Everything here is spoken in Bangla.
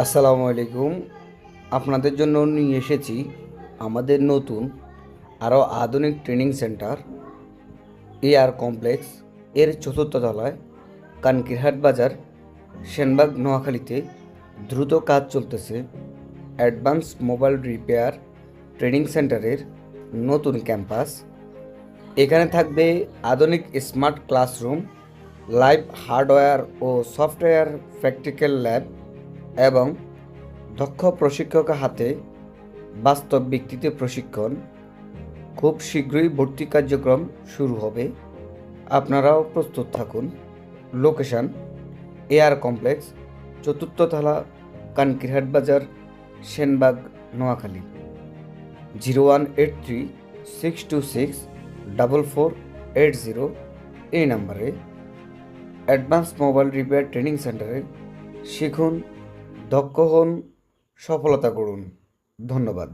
আসসালামু আলাইকুম। আপনাদের জন্য নিয়ে এসেছি আমাদের নতুন আরও আধুনিক ট্রেনিং সেন্টার এআর কমপ্লেক্স এর চতুর্থ তলায় কানকিরহাট বাজার সেনবাগ নোয়াখালীতে দ্রুত কাজ চলতেছে অ্যাডভান্স মোবাইল রিপেয়ার ট্রেনিং সেন্টারের নতুন ক্যাম্পাস। এখানে থাকবে আধুনিক স্মার্ট ক্লাসরুম, লাইভ হার্ডওয়্যার ও সফটওয়্যার প্র্যাকটিক্যাল ল্যাব এবং দক্ষ প্রশিক্ষকের হাতে বাস্তব ভিত্তিতে প্রশিক্ষণ। খুব শীঘ্রই ভর্তি কার্যক্রম শুরু হবে, আপনারাও প্রস্তুত থাকুন। লোকেশন এআর কমপ্লেক্স, চতুর্থ তলা, কানকিরহাট বাজার, সেনবাগ, নোয়াখালী। 0183 626 4480 এই নাম্বারে অ্যাডভান্স মোবাইল রিপেয়ার ট্রেনিং সেন্টারে শিখুন, দক্ষ হন, সফলতা করুন। ধন্যবাদ।